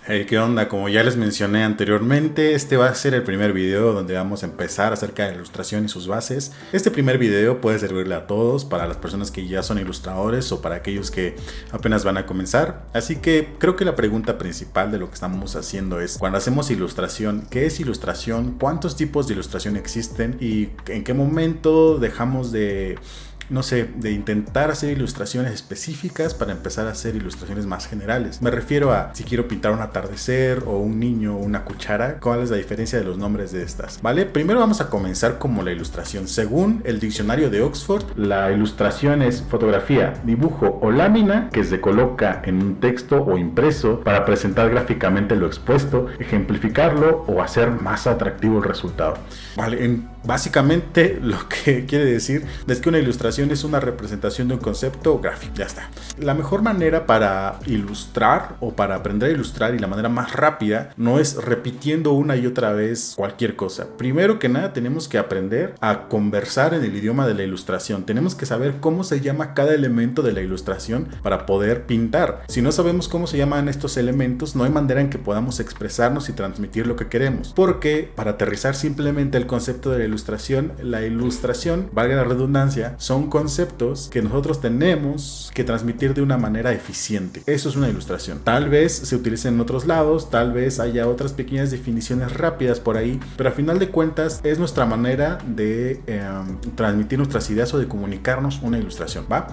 Hey, ¿qué onda? Como ya les mencioné anteriormente, este va a ser el primer video donde vamos a empezar acerca de la ilustración y sus bases. Este primer video puede servirle a todos, para las personas que ya son ilustradores o para aquellos que apenas van a comenzar. Así que creo que la pregunta principal de lo que estamos haciendo es, cuando hacemos ilustración, ¿qué es ilustración? ¿Cuántos tipos de ilustración existen? ¿Y en qué momento dejamos de intentar hacer ilustraciones específicas para empezar a hacer ilustraciones más generales? Me refiero a si quiero pintar un atardecer o un niño o una cuchara, ¿cuál es la diferencia de los nombres de estas? ¿Vale? Primero vamos a comenzar como la ilustración. Según el diccionario de Oxford, la ilustración es fotografía, dibujo o lámina que se coloca en un texto o impreso para presentar gráficamente lo expuesto, ejemplificarlo o hacer más atractivo el resultado. Vale, básicamente lo que quiere decir es que una ilustración es una representación de un concepto gráfico. Ya está. La mejor manera para ilustrar o para aprender a ilustrar, y la manera más rápida, no es repitiendo una y otra vez cualquier cosa. Primero que nada tenemos que aprender a conversar en el idioma de la ilustración. Tenemos que saber cómo se llama cada elemento de la ilustración para poder pintar. Si no sabemos cómo se llaman estos elementos, no hay manera en que podamos expresarnos y transmitir lo que queremos. Porque para aterrizar simplemente el concepto de la ilustración, valga la redundancia, son conceptos que nosotros tenemos que transmitir de una manera eficiente. Eso es una ilustración. Tal vez se utilice en otros lados, tal vez haya otras pequeñas definiciones rápidas por ahí, pero a final de cuentas es nuestra manera de transmitir nuestras ideas o de comunicarnos una ilustración, ¿va?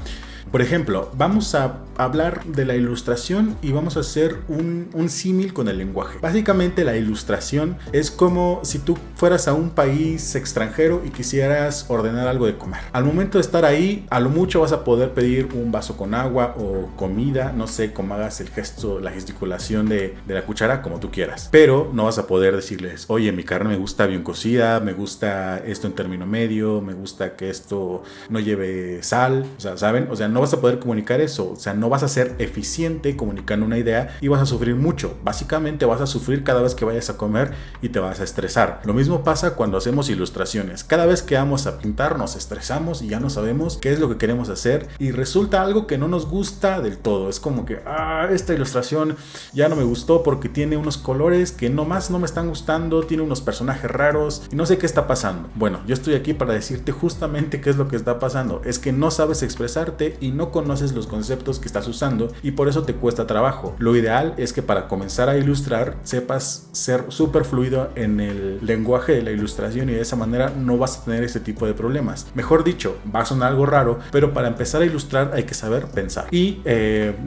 Por ejemplo, vamos a hablar de la ilustración y vamos a hacer un símil con el lenguaje. Básicamente la ilustración es como si tú fueras a un país extranjero y quisieras ordenar algo de comer. Al momento de estar ahí, a lo mucho vas a poder pedir un vaso con agua o comida, no sé cómo hagas el gesto, la gesticulación de la cuchara, como tú quieras. Pero no vas a poder decirles, oye, mi carne me gusta bien cocida, me gusta esto en término medio, me gusta que esto no lleve sal, o sea, ¿saben? O sea, no vas a poder comunicar eso, o sea, no vas a ser eficiente comunicando una idea y vas a sufrir mucho. Básicamente vas a sufrir cada vez que vayas a comer y te vas a estresar. Lo mismo pasa cuando hacemos ilustraciones. Cada vez que vamos a pintar nos estresamos y ya no sabemos qué es lo que queremos hacer y resulta algo que no nos gusta del todo. Es como que, esta ilustración ya no me gustó porque tiene unos colores que nomás no me están gustando, tiene unos personajes raros y no sé qué está pasando. Bueno, yo estoy aquí para decirte justamente qué es lo que está pasando. Es que no sabes expresarte y no conoces los conceptos que estás usando y por eso te cuesta trabajo. Lo ideal es que para comenzar a ilustrar sepas ser súper fluido en el lenguaje de la ilustración y de esa manera no vas a tener ese tipo de problemas. Mejor dicho, va a sonar algo raro, pero para empezar a ilustrar hay que saber pensar. Y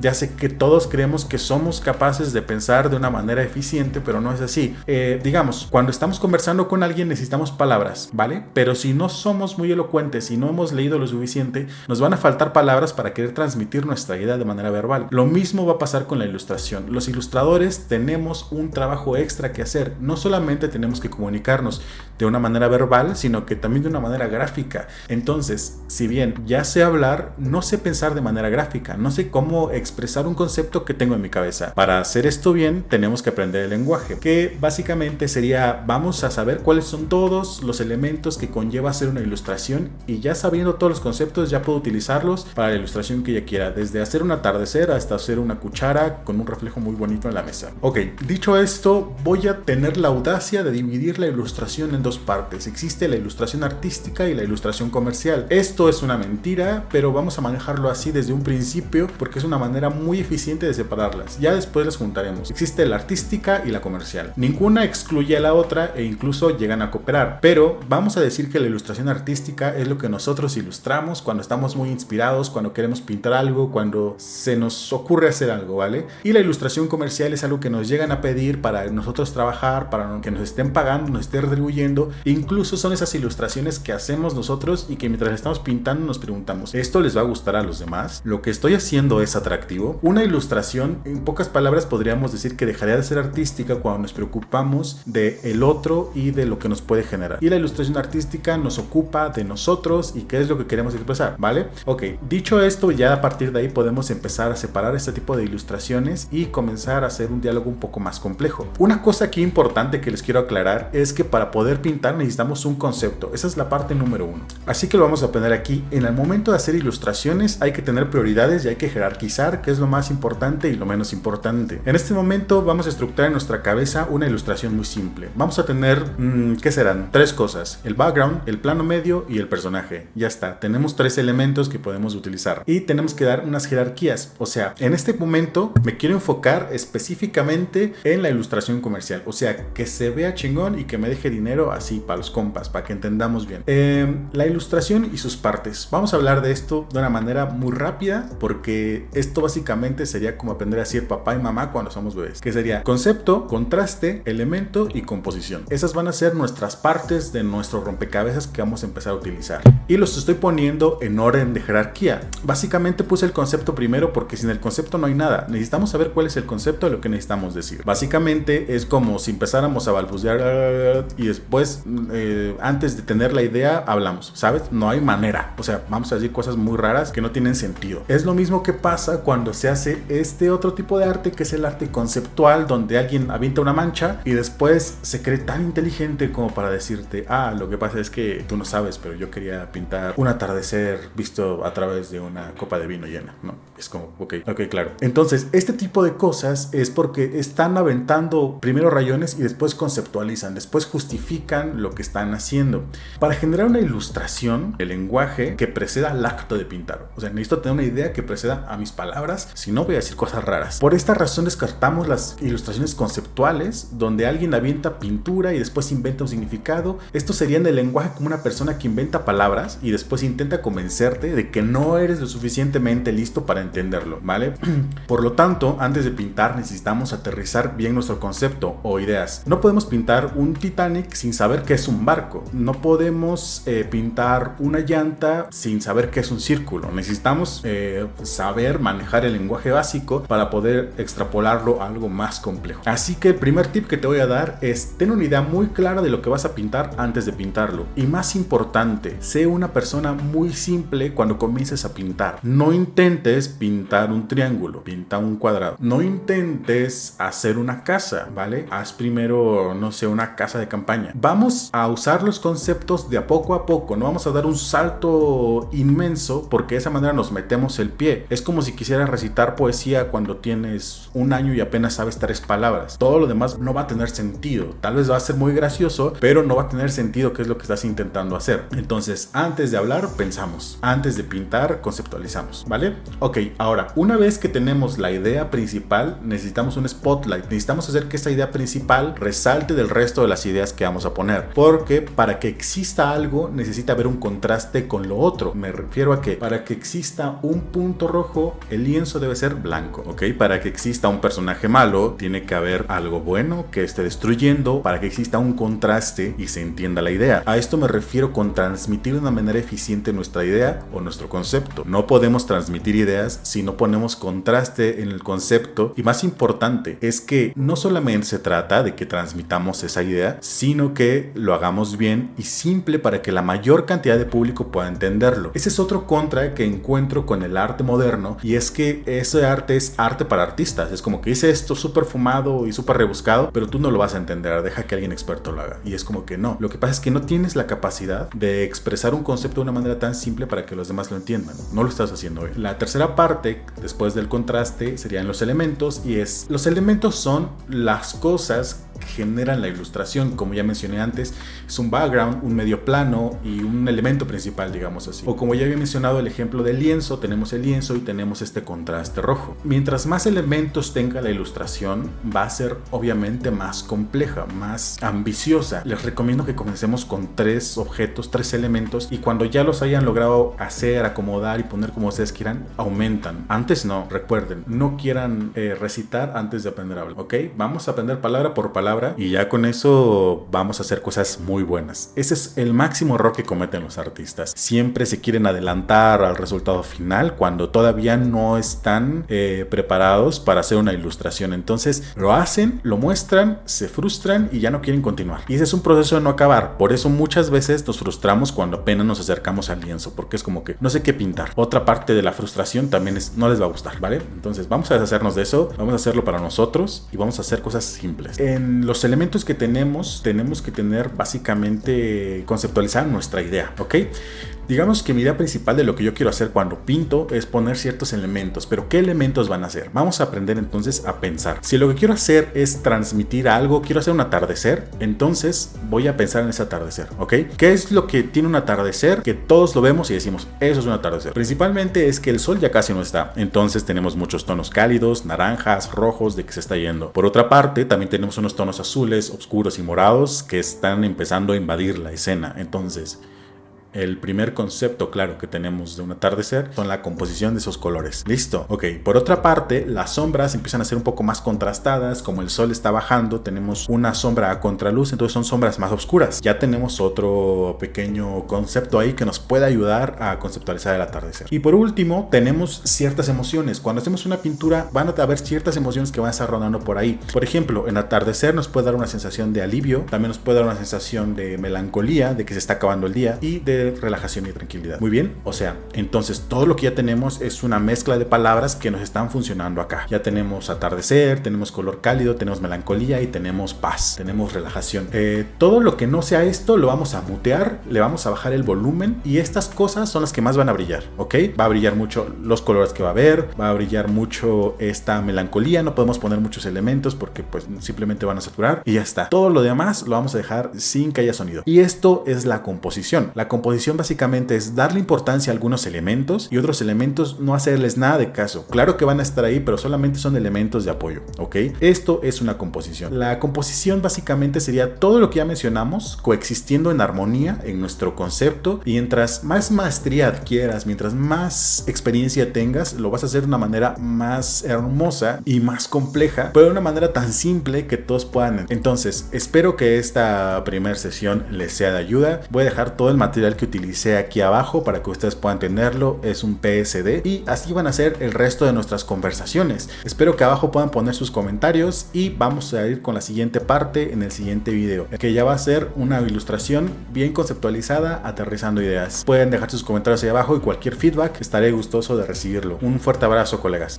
ya sé que todos creemos que somos capaces de pensar de una manera eficiente, pero no es así. Digamos, cuando estamos conversando con alguien necesitamos palabras, ¿vale? Pero si no somos muy elocuentes y no hemos leído lo suficiente, nos van a faltar palabras para querer transmitir nuestra idea de manera verbal. Lo mismo va a pasar con la ilustración. Los ilustradores tenemos un trabajo extra que hacer. No solamente tenemos que comunicarnos de una manera verbal, sino que también de una manera gráfica. Entonces, si bien ya sé hablar, no sé pensar de manera gráfica, no sé cómo expresar un concepto que tengo en mi cabeza. Para hacer esto bien, tenemos que aprender el lenguaje, que básicamente sería, vamos a saber cuáles son todos los elementos que conlleva hacer una ilustración y ya sabiendo todos los conceptos, ya puedo utilizarlos para la ilustración que ella quiera, desde hacer un atardecer hasta hacer una cuchara con un reflejo muy bonito en la mesa. Ok, dicho esto, voy a tener la audacia de dividir la ilustración en dos partes. Existe la ilustración artística y la ilustración comercial. Esto es una mentira, pero vamos a manejarlo así desde un principio porque es una manera muy eficiente de separarlas. Ya después las juntaremos. Existe la artística y la comercial. Ninguna excluye a la otra e incluso llegan a cooperar, pero vamos a decir que la ilustración artística es lo que nosotros ilustramos cuando estamos muy inspirados, cuando queremos pintar algo, cuando se nos ocurre hacer algo, ¿vale? Y la ilustración comercial es algo que nos llegan a pedir para nosotros trabajar, para que nos estén pagando, nos estén retribuyendo. Incluso son esas ilustraciones que hacemos nosotros y que mientras estamos pintando nos preguntamos, ¿esto les va a gustar a los demás? ¿Lo que estoy haciendo es atractivo? Una ilustración, en pocas palabras, podríamos decir que dejaría de ser artística cuando nos preocupamos de el otro y de lo que nos puede generar. Y la ilustración artística nos ocupa de nosotros y qué es lo que queremos expresar, ¿vale? Ok, dicho Dicho esto, ya a partir de ahí podemos empezar a separar este tipo de ilustraciones y comenzar a hacer un diálogo un poco más complejo. Una cosa aquí importante que les quiero aclarar es que para poder pintar necesitamos un concepto. Esa es la parte número 1. Así que lo vamos a poner aquí. En el momento de hacer ilustraciones hay que tener prioridades y hay que jerarquizar qué es lo más importante y lo menos importante. En este momento vamos a estructurar en nuestra cabeza una ilustración muy simple. Vamos a tener, ¿qué serán? 3 cosas: el background, el plano medio y el personaje. Ya está, tenemos 3 elementos que podemos utilizar y tenemos que dar unas jerarquías. O sea, en este momento me quiero enfocar específicamente en la ilustración comercial, o sea, que se vea chingón y que me deje dinero así para los compas, para que entendamos bien. La ilustración y sus partes. Vamos a hablar de esto de una manera muy rápida, porque esto básicamente sería como aprender a decir papá y mamá cuando somos bebés, que sería concepto, contraste, elemento y composición. Esas van a ser nuestras partes de nuestro rompecabezas que vamos a empezar a utilizar, y los estoy poniendo en orden de jerarquía. Básicamente puse el concepto primero porque sin el concepto no hay nada. Necesitamos saber cuál es el concepto de lo que necesitamos decir. Básicamente es como si empezáramos a balbucear y después antes de tener la idea hablamos, ¿sabes? No hay manera, o sea, vamos a decir cosas muy raras que no tienen sentido. Es lo mismo que pasa cuando se hace este otro tipo de arte, que es el arte conceptual, donde alguien avienta una mancha y después se cree tan inteligente como para decirte: lo que pasa es que tú no sabes, pero yo quería pintar un atardecer visto a través de una copa de vino llena, ¿no? Es como, ok, claro. Entonces, este tipo de cosas es porque están aventando primero rayones y después conceptualizan, después justifican lo que están haciendo. Para generar una ilustración, el lenguaje que preceda al acto de pintar. O sea, necesito tener una idea que preceda a mis palabras, si no voy a decir cosas raras. Por esta razón descartamos las ilustraciones conceptuales, donde alguien avienta pintura y después inventa un significado. Esto sería en el lenguaje como una persona que inventa palabras y después intenta convencerte de que no eres lo suficientemente listo para entenderlo, ¿vale? Por lo tanto, antes de pintar necesitamos aterrizar bien nuestro concepto o ideas. No podemos pintar un Titanic sin saber qué es un barco. No podemos pintar una llanta sin saber qué es un círculo. Necesitamos saber manejar el lenguaje básico para poder extrapolarlo a algo más complejo. Así que el primer tip que te voy a dar es: ten una idea muy clara de lo que vas a pintar antes de pintarlo. Y más importante, sé una persona muy simple cuando comiences a pintar. No intentes pintar un triángulo, pinta un cuadrado. No intentes hacer una casa, ¿vale? Haz primero, no sé, una casa de campaña. Vamos a usar los conceptos de a poco, no vamos a dar un salto inmenso, porque de esa manera nos metemos el pie. Es como si quisieras recitar poesía cuando tienes 1 año y apenas sabes 3 palabras. Todo lo demás no va a tener sentido. Tal vez va a ser muy gracioso, pero no va a tener sentido qué es lo que estás intentando hacer. Entonces, antes de hablar, pensamos. Antes de pintar, conceptualizamos, ¿vale? Ok, ahora, una vez que tenemos la idea principal, necesitamos un spotlight. Necesitamos hacer que esa idea principal resalte del resto de las ideas que vamos a poner, porque para que exista algo necesita haber un contraste con lo otro. Me refiero a que para que exista un punto rojo, el lienzo debe ser blanco, ¿ok? Para que exista un personaje malo, tiene que haber algo bueno que esté destruyendo, para que exista un contraste y se entienda la idea. A esto me refiero con transmitir de una manera eficiente nuestra idea o nuestro concepto. No podemos transmitir ideas si no ponemos contraste en el concepto, y más importante es que no solamente se trata de que transmitamos esa idea, sino que lo hagamos bien y simple para que la mayor cantidad de público pueda entenderlo. Ese es otro contra que encuentro con el arte moderno, y es que ese arte es arte para artistas. Es como que hice esto súper fumado y súper rebuscado, pero tú no lo vas a entender, deja que alguien experto lo haga. Y es como que no. Lo que pasa es que no tienes la capacidad de expresar un concepto de una manera tan simple para que los demás lo entiendan. No lo estás haciendo bien. La tercera parte, después del contraste, serían los elementos, y los elementos son las cosas que generan la ilustración. Como ya mencioné antes, es un background, un medio plano y un elemento principal, digamos así. O como ya había mencionado el ejemplo del lienzo, tenemos el lienzo y tenemos este contraste rojo. Mientras más elementos tenga la ilustración, va a ser obviamente más compleja, más ambiciosa. Les recomiendo que comencemos con 3 objetos, 3 elementos, y cuando ya los hayan logrado hacer, acomodar y poner como ustedes quieran, aumentan. Antes no, recuerden, no quieran recitar antes de aprender a hablar, ¿ok? Vamos a aprender palabra por palabra palabra y ya con eso vamos a hacer cosas muy buenas. Ese es el máximo error que cometen los artistas. Siempre se quieren adelantar al resultado final cuando todavía no están preparados para hacer una ilustración. Entonces lo hacen, lo muestran, se frustran y ya no quieren continuar. Y ese es un proceso de no acabar. Por eso muchas veces nos frustramos cuando apenas nos acercamos al lienzo, porque es como que no sé qué pintar. Otra parte de la frustración también es no les va a gustar, ¿vale? Entonces vamos a deshacernos de eso, vamos a hacerlo para nosotros y vamos a hacer cosas simples. En los elementos que tenemos que tener básicamente conceptualizar nuestra idea, ¿ok? Digamos que mi idea principal de lo que yo quiero hacer cuando pinto es poner ciertos elementos, pero ¿qué elementos van a ser? Vamos a aprender entonces a pensar. Si lo que quiero hacer es transmitir algo, quiero hacer un atardecer, entonces voy a pensar en ese atardecer, ¿ok? ¿Qué es lo que tiene un atardecer? Que todos lo vemos y decimos, eso es un atardecer. Principalmente es que el sol ya casi no está, entonces tenemos muchos tonos cálidos, naranjas, rojos, de que se está yendo. Por otra parte, también tenemos unos tonos azules, oscuros y morados que están empezando a invadir la escena, entonces el primer concepto claro que tenemos de un atardecer son la composición de esos colores. Listo. Ok, por otra parte, las sombras empiezan a ser un poco más contrastadas. Como el sol está bajando, tenemos una sombra a contraluz, entonces son sombras más oscuras. Ya tenemos otro pequeño concepto ahí que nos puede ayudar a conceptualizar el atardecer. Y por último, tenemos ciertas emociones. Cuando hacemos una pintura, van a haber ciertas emociones que van a estar rondando por ahí. Por ejemplo, en atardecer nos puede dar una sensación de alivio, también nos puede dar una sensación de melancolía, de que se está acabando el día, y de relajación y tranquilidad. Muy bien, o sea, entonces todo lo que ya tenemos es una mezcla de palabras que nos están funcionando acá. Ya tenemos atardecer, tenemos color cálido, tenemos melancolía y tenemos paz, tenemos relajación. Todo lo que no sea esto lo vamos a mutear, le vamos a bajar el volumen y estas cosas son las que más van a brillar, ¿ok? Va a brillar mucho los colores que va a haber, va a brillar mucho esta melancolía, no podemos poner muchos elementos porque pues simplemente van a saturar y ya está. Todo lo demás lo vamos a dejar sin que haya sonido. Y esto es la composición. La composición básicamente es darle importancia a algunos elementos y otros elementos no hacerles nada de caso. Claro que van a estar ahí, pero solamente son elementos de apoyo, ¿ok? Esto es una composición. La composición básicamente sería todo lo que ya mencionamos coexistiendo en armonía en nuestro concepto, y mientras más maestría adquieras, mientras más experiencia tengas, lo vas a hacer de una manera más hermosa y más compleja, pero de una manera tan simple que todos puedan. Entonces, espero que esta primera sesión les sea de ayuda. Voy a dejar todo el material que utilicé aquí abajo para que ustedes puedan tenerlo. Es un PSD y así van a ser el resto de nuestras conversaciones. Espero que abajo puedan poner sus comentarios y vamos a ir con la siguiente parte en el siguiente video, que ya va a ser una ilustración bien conceptualizada, aterrizando ideas. Pueden dejar sus comentarios ahí abajo y cualquier feedback estaré gustoso de recibirlo. Un fuerte abrazo, colegas.